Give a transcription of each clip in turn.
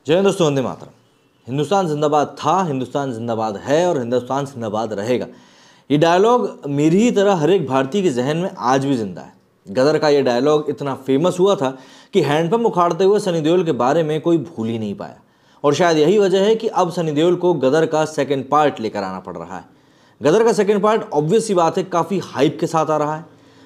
जय हिंद दोस्तों, वंदे मातरम। हिंदुस्तान जिंदाबाद था, हिंदुस्तान जिंदाबाद है और हिंदुस्तान जिंदाबाद रहेगा। ये डायलॉग मेरी ही तरह हर एक भारतीय के जहन में आज भी जिंदा है। गदर का ये डायलॉग इतना फेमस हुआ था कि हैंडपंप उखाड़ते हुए सनी देओल के बारे में कोई भूल ही नहीं पाया। और शायद यही वजह है कि अब सनी देओल को गदर का सेकंड पार्ट लेकर आना पड़ रहा है। गदर का सेकंड पार्ट ऑब्वियस सी बात है काफ़ी हाइप के साथ आ रहा है।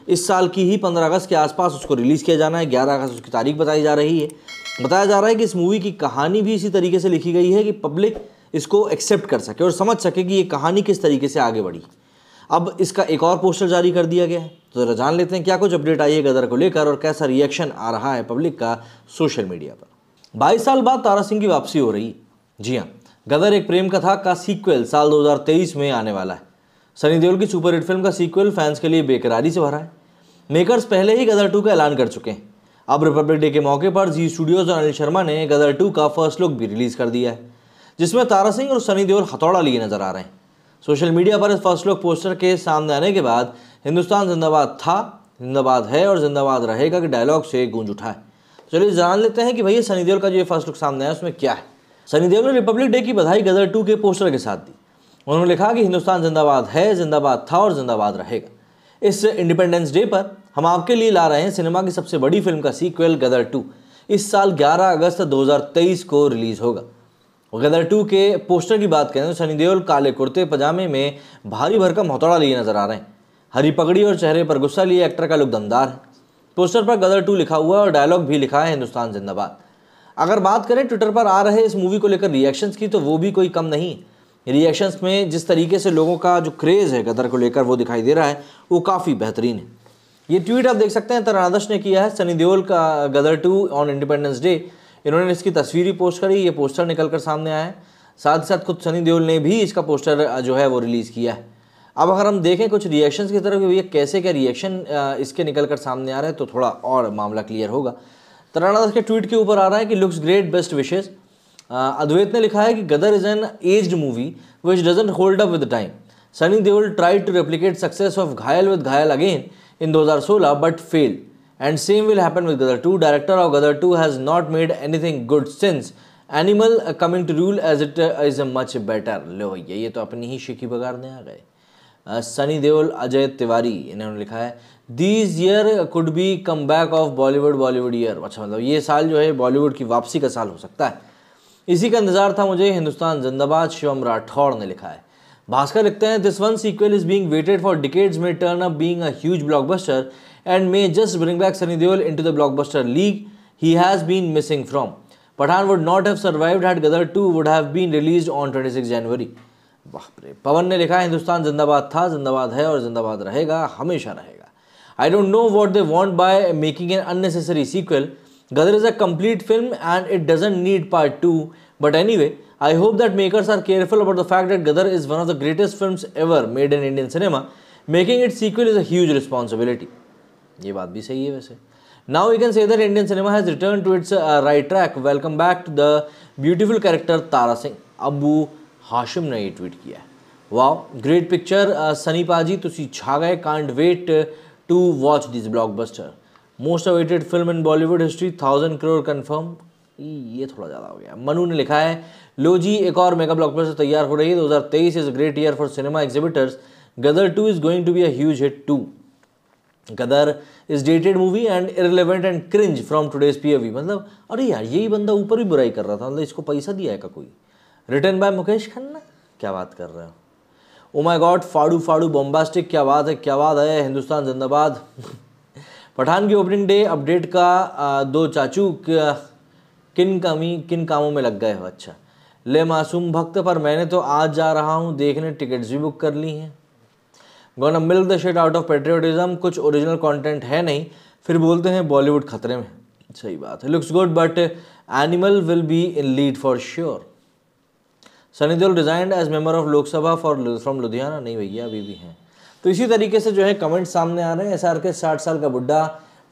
इस साल की ही 15 अगस्त के आसपास उसको रिलीज़ किया जाना है। 11 अगस्त उसकी तारीख बताई जा रही है। बताया जा रहा है कि इस मूवी की कहानी भी इसी तरीके से लिखी गई है कि पब्लिक इसको एक्सेप्ट कर सके और समझ सके कि ये कहानी किस तरीके से आगे बढ़ी। अब इसका एक और पोस्टर जारी कर दिया गया है, तो ज़रा जान लेते हैं क्या कुछ अपडेट आई है गदर को लेकर और कैसा रिएक्शन आ रहा है पब्लिक का सोशल मीडिया पर। 22 साल बाद तारा सिंह की वापसी हो रही है। जी हाँ, गदर एक प्रेम कथा का सीक्वल साल 2023 में आने वाला है। सनी देओल की सुपरहिट फिल्म का सीक्वल फैंस के लिए बेकरारी से भरा है। मेकर्स पहले ही गदर 2 का ऐलान कर चुके हैं। अब रिपब्लिक डे के मौके पर जी स्टूडियोज और अनिल शर्मा ने गदर 2 का फर्स्ट लुक भी रिलीज कर दिया है, जिसमें तारा सिंह और सनी देओल हथौड़ा लिए नजर आ रहे हैं। सोशल मीडिया पर इस फर्स्ट लुक पोस्टर के सामने आने के बाद हिंदुस्तान जिंदाबाद था, जिंदाबाद है और जिंदाबाद रहेगा के डायलॉग से गूंज उठा है। चलिए जान लेते हैं कि भैया सनी देओल का जो ये फर्स्ट लुक सामने आया उसमें क्या है। सनी देओल ने रिपब्लिक डे की बधाई गदर 2 के पोस्टर के साथ दी। उन्होंने लिखा कि हिंदुस्तान जिंदाबाद है, जिंदाबाद था और जिंदाबाद रहेगा। इस इंडिपेंडेंस डे पर हम आपके लिए ला रहे हैं सिनेमा की सबसे बड़ी फिल्म का सीक्वल गदर 2। इस साल 11 अगस्त 2023 को रिलीज होगा। गदर 2 के पोस्टर की बात करें तो सनी देओल काले कुर्ते पजामे में भारी भरकम हथौड़ा लिए नजर आ रहे हैं। हरी पगड़ी और चेहरे पर गुस्सा लिए एक्टर का लुक दमदार है। पोस्टर पर गदर 2 लिखा हुआ है और डायलॉग भी लिखा है हिंदुस्तान जिंदाबाद। अगर बात करें ट्विटर पर आ रहे इस मूवी को लेकर रिएक्शंस की, तो वो भी कोई कम नहीं। रिएक्शंस में जिस तरीके से लोगों का जो क्रेज़ है गदर को लेकर वो दिखाई दे रहा है, वो काफ़ी बेहतरीन है। ये ट्वीट आप देख सकते हैं तरानदश ने किया है। सनी देओल का गदर 2 ऑन इंडिपेंडेंस डे, इन्होंने इसकी तस्वीर पोस्ट करी। ये पोस्टर निकलकर सामने आया है। साथ ही साथ खुद सनी देओल ने भी इसका पोस्टर जो है वो रिलीज़ किया है। अब अगर हम देखें कुछ रिएक्शंस की तरफ, ये कैसे क्या रिएक्शन इसके निकल कर सामने आ रहे हैं, तो थोड़ा और मामला क्लियर होगा। तरानदश के ट्वीट के ऊपर आ रहा है कि looks great, best wishes. Advait ने लिखा है कि Gadar is an aged movie which doesn't hold up with time. Sunny Deol tried to replicate success of Ghayal with Ghayal again in 2016 but failed, and same will happen with Gadar 2. Director of Gadar 2 has not made anything good since Animal coming to rule as it is a much better. लो भैया, ये तो अपनी ही शिकी बगाड़ने आ गए। सनी देओल, अजय तिवारी, इन्होंने लिखा है this year could be come back of Bollywood year. अच्छा, मतलब ये साल जो है बॉलीवुड की वापसी का साल हो सकता है। इसी का इंतजार था मुझे, हिंदुस्तान जिंदाबाद। शिवम राठौड़ ने लिखा है। भास्कर लिखते हैं this one sequel is being waited for decades, may turn up being a huge blockbuster and may just bring back Sunny Deol into the blockbuster league he has been missing from. Pathaan would not have survived had Gadar 2 would have been released on 26 January. बाप रे। पवन ने लिखा है हिंदुस्तान जिंदाबाद था, जिंदाबाद है और जिंदाबाद रहेगा, हमेशा रहेगा। I don't know what they want by making an unnecessary sequel. Gadar is a complete film and it doesn't need part 2, but anyway I hope that makers are careful about the fact that Gadar is one of the greatest films ever made in Indian cinema. Making its sequel is a huge responsibility. ये बात भी सही है वैसे। Now we can say that Indian cinema has returned to its right track. Welcome back to the beautiful character Tara Singh. Abu Hashim ने ये tweet किया है। Wow, great picture, सनी पाजी तुसी छा गए। Can't wait to watch this blockbuster. Most awaited film in Bollywood history, 1000 crore confirm. ये थोड़ा ज़्यादा हो गया। मनु ने लिखा है लो जी, एक और मेगा ब्लॉकबस्टर तैयार हो रही है। 2023 is a great year for cinema exhibitors. Gadar 2 is going to be a huge hit too. Gadar is dated movie and irrelevant and cringe from today's POV. मतलब अरे यार, यही बंदा ऊपर भी बुराई कर रहा था, मतलब इसको पैसा दिया है का कोई। रिटन बाय मुकेश खन्ना, क्या बात कर रहे हो। ओ माय गॉड, फाड़ू फाड़ू बॉम्बास्टिक, क्या बात है, क्या बात है। हिंदुस्तान जिंदाबाद। पठान की ओपनिंग डे अपडेट का दो चाचू किन कामों में लग गए हो। अच्छा, ले मासूम भक्त, पर मैंने तो आज जा रहा हूँ देखने, टिकट्स भी बुक कर ली हैं। Gonna milk the shit out of patriotism. कुछ ओरिजिनल कंटेंट है नहीं, फिर बोलते हैं बॉलीवुड खतरे में। सही बात है। Looks good but Animal will be in lead for sure. Sunny Deol resigned as member of Lok Sabha from Ludhiana. नहीं भैया, अभी भी हैं। तो इसी तरीके से जो है कमेंट सामने आ रहे हैं। SR के 60 साल का बुड्ढा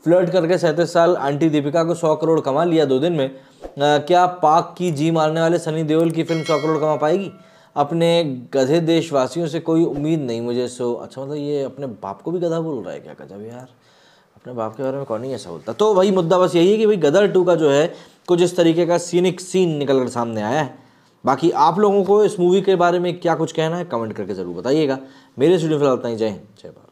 फ्लर्ट करके 37 साल आंटी दीपिका को 100 करोड़ कमा लिया 2 दिन में। क्या पाक की जी मारने वाले सनी देओल की फिल्म 100 करोड़ कमा पाएगी? अपने गधे देशवासियों से कोई उम्मीद नहीं मुझे। अच्छा, मतलब ये अपने बाप को भी गधा बोल रहा है क्या? गजब यार, अपने बाप के बारे में कौन नहीं ऐसा बोलता। तो वही मुद्दा बस यही है कि भाई गदर 2 का जो है कुछ इस तरीके का सीनिक सीन निकल कर सामने आया है। बाकी आप लोगों को इस मूवी के बारे में क्या कुछ कहना है कमेंट करके ज़रूर बताइएगा। मेरे स्टूडियो फिलहाल इतना ही। जय हिंद, जय भारत।